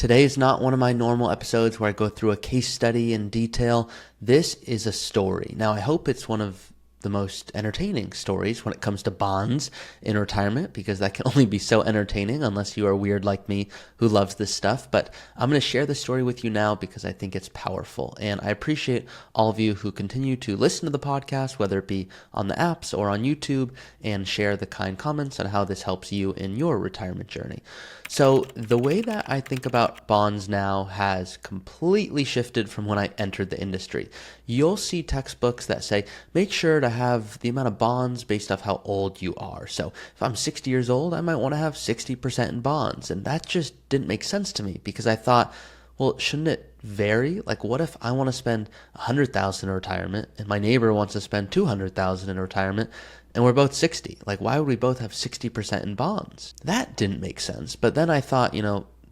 Today is not one of my normal episodes where I go through a case study in detail. This is a story. Now, I hope it's one of the most entertaining stories when it comes to bonds in retirement, because that can only be so entertaining unless you are weird like me who loves this stuff. But I'm going to share the story with you now because I think it's powerful. And I appreciate all of you who continue to listen to the podcast, whether it be on the apps or on YouTube, and share the kind comments on how this helps you in your retirement journey. So the way that I think about bonds now has completely shifted from when I entered the industry. You'll see textbooks that say, make sure to have the amount of bonds based off how old you are. So if I'm 60 years old, I might want to have 60% in bonds. And that just didn't make sense to me because I thought, well, shouldn't it vary? Like, what if I want to spend $100,000 in retirement and my neighbor wants to spend $200,000 in retirement and we're both 60? Like, why would we both have 60% in bonds? That didn't make sense. But then I thought,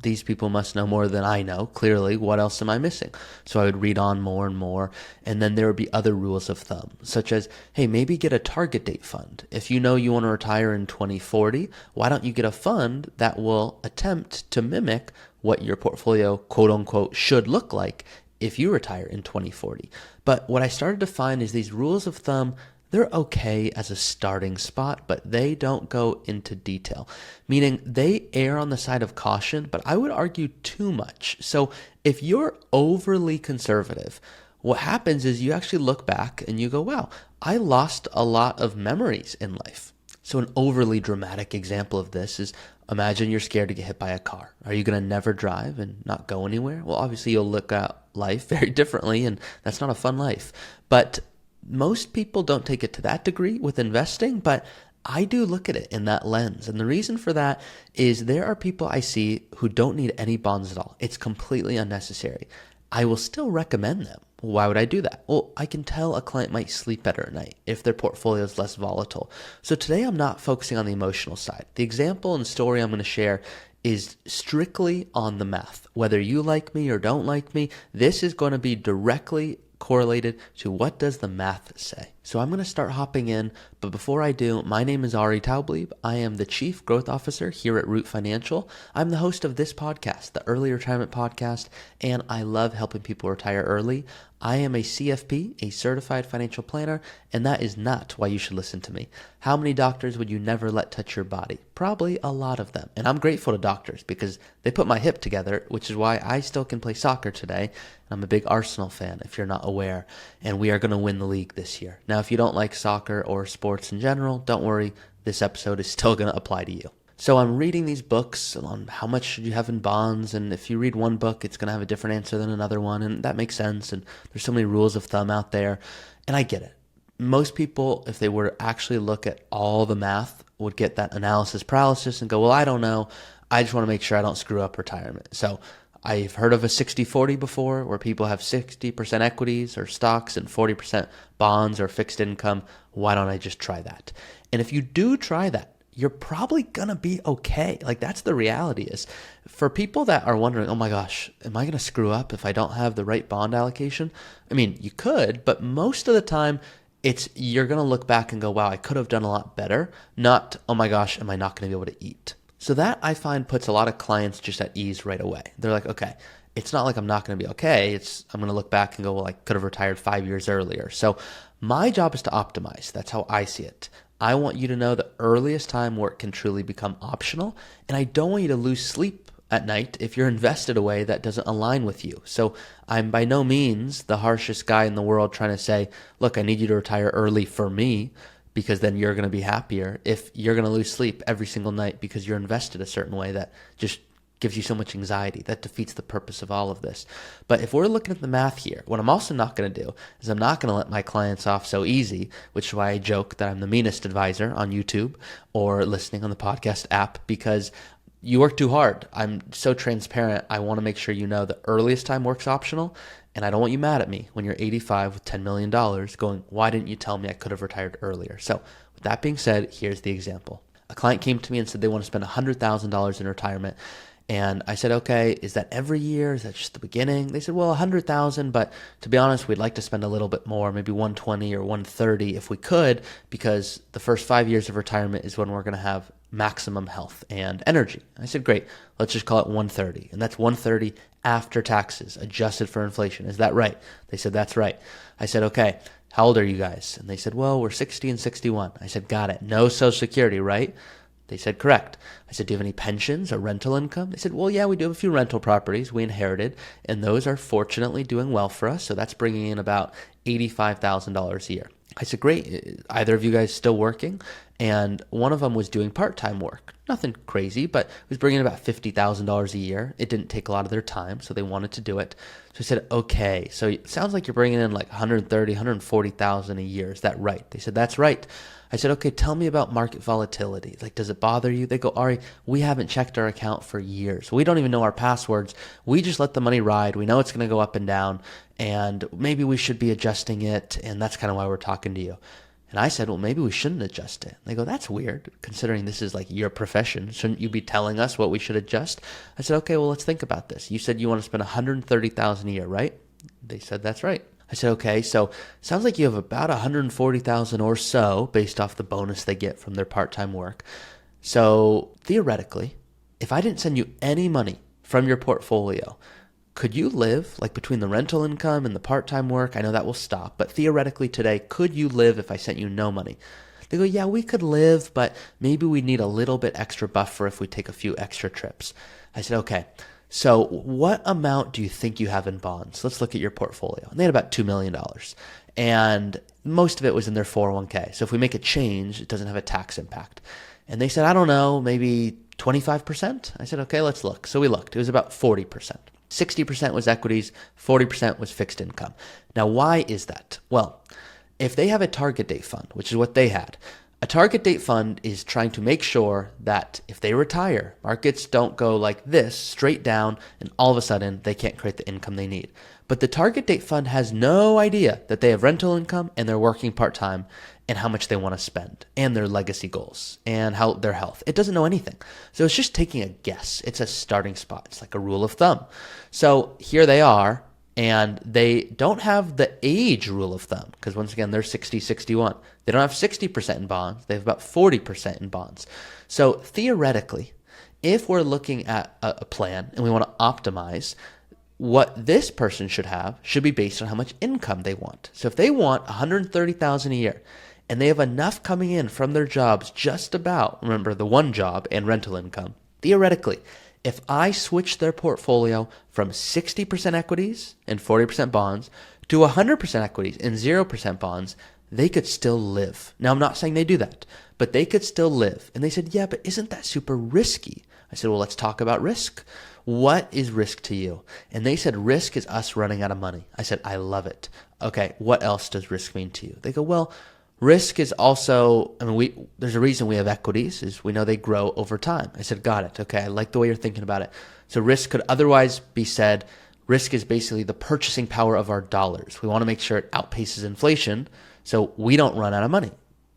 these people must know more than I know. Clearly, what else am I missing? So I would read on more and more. And then there would be other rules of thumb, such as, hey, maybe get a target date fund. If you know you want to retire in 2040, why don't you get a fund that will attempt to mimic what your portfolio, quote unquote, should look like if you retire in 2040? But what I started to find is these rules of thumb, they're okay as a starting spot, but they don't go into detail, meaning they err on the side of caution, but I would argue too much. So if you're overly conservative, what happens is you actually look back and you go, wow, I lost a lot of memories in life. So an overly dramatic example of this is, imagine you're scared to get hit by a car. Are you going to never drive and not go anywhere? Well, obviously you'll look at life very differently, and that's not a fun life. But most people don't take it to that degree with investing, but I do look at it in that lens. And the reason for that is there are people I see who don't need any bonds at all. It's completely unnecessary. I will still recommend them. Why would I do that? Well, I can tell a client might sleep better at night if their portfolio is less volatile. So today I'm not focusing on the emotional side. The example and story I'm going to share is strictly on the math. Whether you like me or don't like me, this is going to be directly correlated to what does the math say. So I'm going to start hopping in, but before I do, my name is Taublieb. I am the Chief Growth Officer here at Root Financial. I'm the host of this podcast, the Early Retirement Podcast, and I love helping people retire early. I am a CFP, a Certified Financial Planner, and that is not why you should listen to me. How many doctors would you never let touch your body? Probably a lot of them. And I'm grateful to doctors because they put my hip together, which is why I still can play soccer today. I'm a big Arsenal fan, if you're not aware, and we are going to win the league this year. Now, if you don't like soccer or sports in general, don't worry. This episode is still going to apply to you. So I'm reading these books on how much should you have in bonds, and if you read one book, it's going to have a different answer than another one, and that makes sense, and there's so many rules of thumb out there, and I get it. Most people, if they were to actually look at all the math, would get that analysis paralysis and go, well, I don't know. I just want to make sure I don't screw up retirement. So I've heard of a 60-40 before where people have 60% equities or stocks and 40% bonds or fixed income. Why don't I just try that? And if you do try that, you're probably going to be okay. Like, that's the reality is. For people that are wondering, oh my gosh, am I going to screw up if I don't have the right bond allocation? I mean, you could, but most of the time, you're going to look back and go, wow, I could have done a lot better. Not, oh my gosh, am I not going to be able to eat? So that I find puts a lot of clients just at ease right away. They're like, okay, it's not like I'm not going to be okay. I'm going to look back and go, well, I could have retired 5 years earlier. So my job is to optimize. That's how I see it. I want you to know the earliest time where it can truly become optional. And I don't want you to lose sleep at night if you're invested a way that doesn't align with you. So I'm by no means the harshest guy in the world trying to say, look, I need you to retire early for me, because then you're going to be happier. If you're going to lose sleep every single night because you're invested a certain way, that just gives you so much anxiety. That defeats the purpose of all of this. But if we're looking at the math here, what I'm also not going to do is I'm not going to let my clients off so easy, which is why I joke that I'm the meanest advisor on YouTube or listening on the podcast app, because you work too hard. I'm so transparent. I want to make sure you know the earliest time work's optional, and I don't want you mad at me when you're 85 with $10 million going, why didn't you tell me I could have retired earlier? So with that being said, here's the example. A client came to me and said they want to spend $100,000 in retirement. And I said, okay, is that every year? Is that just the beginning? They said, well, 100,000, but to be honest, we'd like to spend a little bit more, maybe 120 or 130 if we could, because the first 5 years of retirement is when we're going to have maximum health and energy. I said, great, let's just call it 130. And that's 130 after taxes, adjusted for inflation. Is that right? They said, that's right. I said, okay, how old are you guys? And they said, well, we're 60 and 61. I said, got it. No Social Security, right? They said, correct. I said, do you have any pensions or rental income? They said, well, yeah, we do have a few rental properties we inherited, and those are fortunately doing well for us. So that's bringing in about $85,000 a year. I said, great. Either of you guys still working? And one of them was doing part-time work. Nothing crazy, but it was bringing in about $50,000 a year. It didn't take a lot of their time, so they wanted to do it. So I said, okay, so it sounds like you're bringing in like 130, 140,000 a year. Is that right? They said, that's right. I said, okay, tell me about market volatility. Like, does it bother you? They go, Ari, we haven't checked our account for years. We don't even know our passwords. We just let the money ride. We know it's going to go up and down, and maybe we should be adjusting it, and that's kind of why we're talking to you. And I said, well, maybe we shouldn't adjust it. They go, that's weird, considering this is like your profession. Shouldn't you be telling us what we should adjust? I said, okay, well, let's think about this. You said you want to spend $130,000 a year, right? They said, that's right. I said, okay, so sounds like you have about $140,000 or so based off the bonus they get from their part-time work. So theoretically, if I didn't send you any money from your portfolio, could you live, like between the rental income and the part-time work? I know that will stop, but theoretically today, could you live if I sent you no money? They go, yeah, we could live, but maybe we need a little bit extra buffer if we take a few extra trips. I said, okay, so what amount do you think you have in bonds? Let's look at your portfolio. And they had about $2 million. And most of it was in their 401k. So if we make a change, it doesn't have a tax impact. And they said, I don't know, maybe 25%? I said, okay, let's look. So we looked. It was about 40%. 60% was equities, 40% was fixed income. Now, why is that? Well, if they have a target date fund, which is what they had, a target date fund is trying to make sure that if they retire, markets don't go like this, straight down, and all of a sudden they can't create the income they need. But the target date fund has no idea that they have rental income and they're working part-time and how much they want to spend and their legacy goals and how their health. It doesn't know anything. So it's just taking a guess. It's a starting spot. It's like a rule of thumb. So here they are, and they don't have the age rule of thumb because once again, they're 60, 61. They don't have 60% in bonds. They have about 40% in bonds. So theoretically, if we're looking at a plan and we want to optimize, what this person should be based on how much income they want. So if they want $130,000 a year and they have enough coming in from their jobs, just about, remember the one job and rental income, theoretically, if I switch their portfolio from 60% equities and 40% bonds to 100% equities and 0% bonds, they could still live. Now, I'm not saying they do that, but they could still live. And they said, yeah, but isn't that super risky? I said, well, let's talk about risk. What is risk to you? And they said, risk is us running out of money. I said, I love it. Okay, what else does risk mean to you? They go, well, risk is also, there's a reason we have equities, is we know they grow over time. I said, got it. Okay, I like the way you're thinking about it. So risk could otherwise be said, risk is basically the purchasing power of our dollars. We want to make sure it outpaces inflation so we don't run out of money.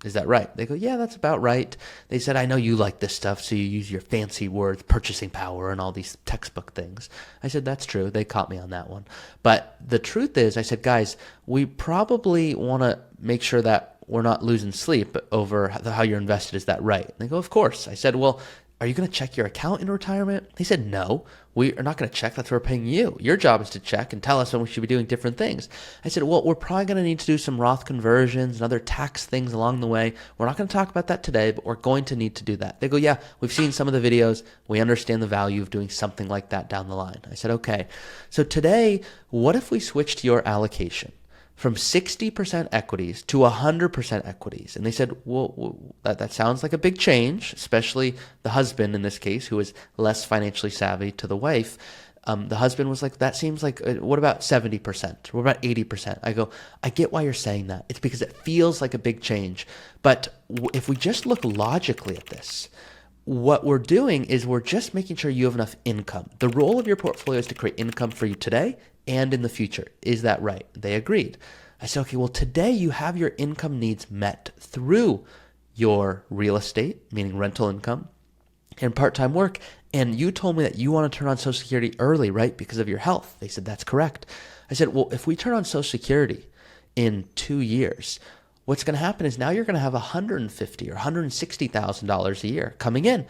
Is that right? They go, yeah, that's about right. They said, I know you like this stuff, so you use your fancy words, purchasing power and all these textbook things. I said, that's true. They caught me on that one. But the truth is, I said, guys, we probably want to make sure that we're not losing sleep over how you're invested. Is that right? And they go, of course. I said, well, are you going to check your account in retirement? They said, no, we are not going to check. That's what we're paying you. Your job is to check and tell us when we should be doing different things. I said, well, we're probably going to need to do some Roth conversions and other tax things along the way. We're not going to talk about that today, but we're going to need to do that. They go, yeah, we've seen some of the videos. We understand the value of doing something like that down the line. I said, okay. So today, what if we switched your allocation from 60% equities to 100% equities? And they said, well, that sounds like a big change, especially the husband in this case, who is less financially savvy to the wife. The husband was like, that seems like, what about 70%? What about 80%? I go, I get why you're saying that. It's because it feels like a big change. But if we just look logically at this, what we're doing is we're just making sure you have enough income. The role of your portfolio is to create income for you today and in the future. Is that right? They agreed. I said, okay, well, today you have your income needs met through your real estate, meaning rental income, and part-time work. And you told me that you want to turn on Social Security early, right? Because of your health. They said, that's correct. I said, well, if we turn on Social Security in 2 years, what's going to happen is now you're going to have $150,000 or $160,000 a year coming in,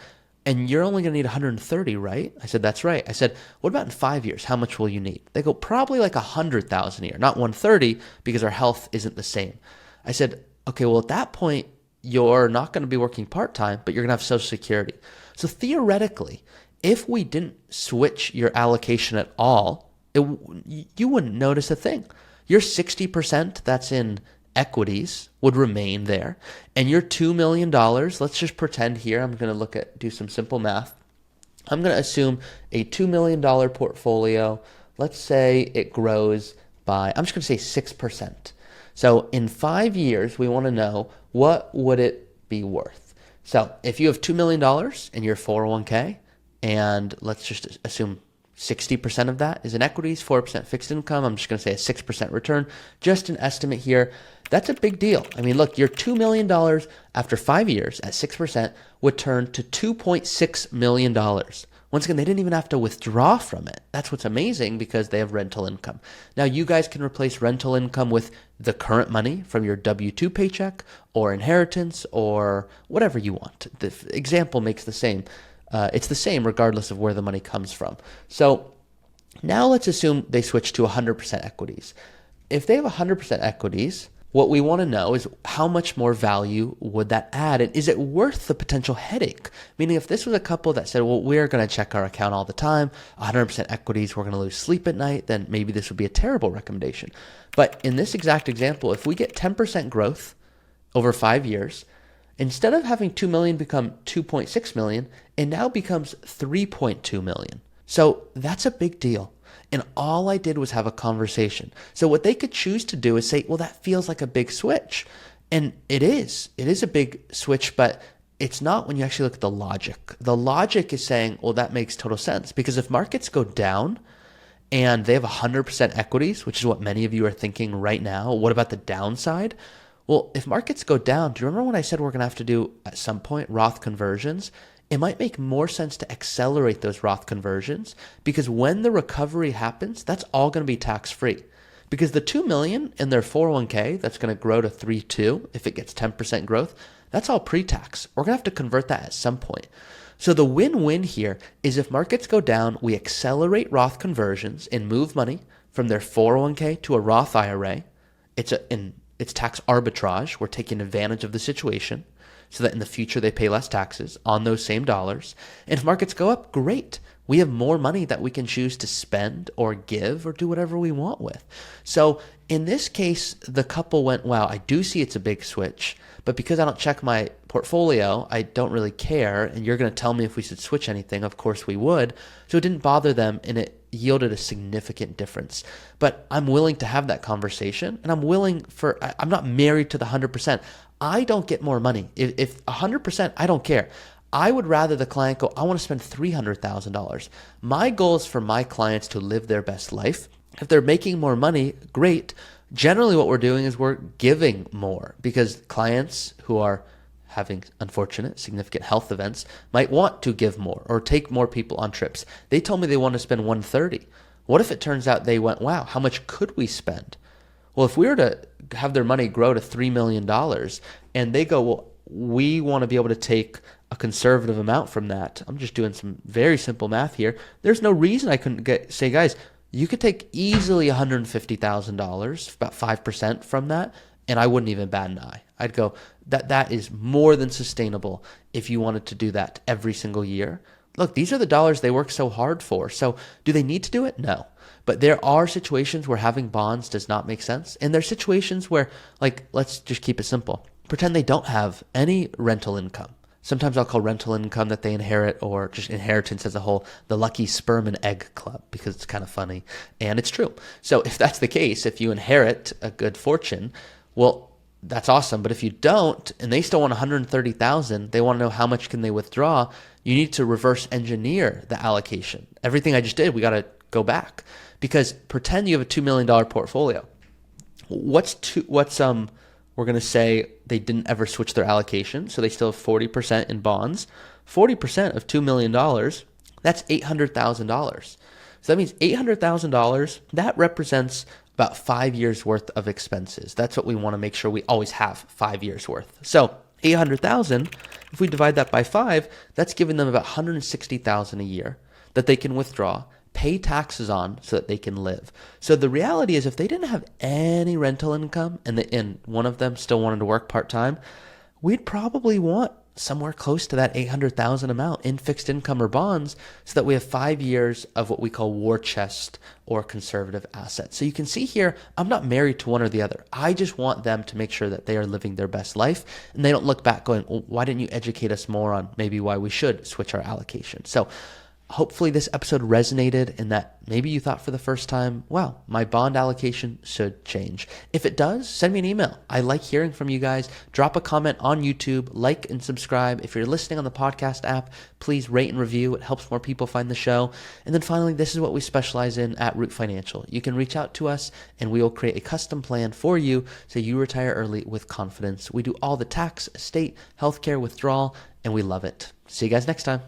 and you're only going to need 130, right? I said, that's right. I said, what about in 5 years? How much will you need? They go, probably like 100,000 a year, not 130, because our health isn't the same. I said, okay, well, at that point, you're not going to be working part-time, but you're going to have Social Security. So theoretically, if we didn't switch your allocation at all, you wouldn't notice a thing. Your 60% that's in equities would remain there, and your $2 million, let's just pretend here, I'm going to do some simple math. I'm going to assume a $2 million portfolio. Let's say it grows by, I'm just going to say 6%. So in 5 years, we want to know, what would it be worth? So if you have $2 million in your 401k, and let's just assume 60% of that is in equities, 4% fixed income, I'm just going to say a 6% return, just an estimate here. That's a big deal. I mean, look, your $2 million after 5 years at 6% would turn to $2.6 million. Once again, they didn't even have to withdraw from it. That's what's amazing, because they have rental income. Now, you guys can replace rental income with the current money from your W-2 paycheck or inheritance or whatever you want. The example makes the same. It's the same regardless of where the money comes from. So now let's assume they switch to 100% equities. If they have 100% equities, what we want to know is how much more value would that add? And is it worth the potential headache? Meaning, if this was a couple that said, well, we're going to check our account all the time, 100% equities, we're going to lose sleep at night, then maybe this would be a terrible recommendation. But in this exact example, if we get 10% growth over 5 years, instead of having 2 million become 2.6 million, it now becomes 3.2 million. So that's a big deal. And all I did was have a conversation. So what they could choose to do is say, well, that feels like a big switch. And it is. It is a big switch, but it's not when you actually look at the logic. The logic is saying, well, that makes total sense. Because if markets go down and they have 100% equities, which is what many of you are thinking right now, what about the downside? Well, if markets go down, do you remember when I said we're going to have to do, at some point, Roth conversions? It might make more sense to accelerate those Roth conversions, because when the recovery happens, that's all going to be tax-free. Because the $2 million in their 401k, that's going to grow to 3.2 if it gets 10% growth, that's all pre-tax. We're going to have to convert that at some point. So the win-win here is if markets go down, we accelerate Roth conversions and move money from their 401k to a Roth IRA. It's tax arbitrage. We're taking advantage of the situation so that in the future they pay less taxes on those same dollars. And if markets go up, great. We have more money that we can choose to spend or give or do whatever we want with. So in this case, the couple went, wow, I do see it's a big switch, but because I don't check my portfolio, I don't really care. And you're going to tell me if we should switch anything. Of course we would. So it didn't bother them, and it yielded a significant difference. But I'm willing to have that conversation, and I'm not married to the 100%. I don't get more money. If 100%, I don't care. I would rather the client go, I want to spend $300,000. My goal is for my clients to live their best life. If they're making more money, great. Generally what we're doing is we're giving more, because clients who are having unfortunate, significant health events might want to give more or take more people on trips. They told me they want to spend $130. What if it turns out they went, wow, how much could we spend? Well, if we were to have their money grow to $3 million and they go, well, we want to be able to take a conservative amount from that. I'm just doing some very simple math here. There's no reason I couldn't say, guys, you could take easily $150,000, about 5% from that, and I wouldn't even bat an eye. I'd go, that is more than sustainable if you wanted to do that every single year. Look, these are the dollars they work so hard for. So do they need to do it? No. But there are situations where having bonds does not make sense. And there's situations where, like, let's just keep it simple. Pretend they don't have any rental income. Sometimes I'll call rental income that they inherit, or just inheritance as a whole, the lucky sperm and egg club, because it's kind of funny. And it's true. So if that's the case, if you inherit a good fortune, well, that's awesome. But if you don't, and they still want 130,000, they want to know how much can they withdraw, you need to reverse engineer the allocation. Everything I just did, we got to go back. Because pretend you have a $2 million portfolio. We're going to say they didn't ever switch their allocation, so they still have 40% in bonds. 40% of $2 million, that's $800,000. So that means $800,000, that represents about 5 years worth of expenses. That's what we want to make sure we always have, 5 years worth. So 800,000, if we divide that by 5, that's giving them about 160,000 a year that they can withdraw, pay taxes on so that they can live. So the reality is if they didn't have any rental income and one of them still wanted to work part-time, we'd probably want somewhere close to that 800,000 amount in fixed income or bonds so that we have 5 years of what we call war chest or conservative assets. So you can see here, I'm not married to one or the other. I just want them to make sure that they are living their best life and they don't look back going, well, why didn't you educate us more on maybe why we should switch our allocation? So hopefully this episode resonated in that maybe you thought for the first time, wow, my bond allocation should change. If it does, send me an email. I like hearing from you guys. Drop a comment on YouTube, like and subscribe. If you're listening on the podcast app, please rate and review. It helps more people find the show. And then finally, this is what we specialize in at Root Financial. You can reach out to us and we will create a custom plan for you so you retire early with confidence. We do all the tax, estate, healthcare, withdrawal, and we love it. See you guys next time.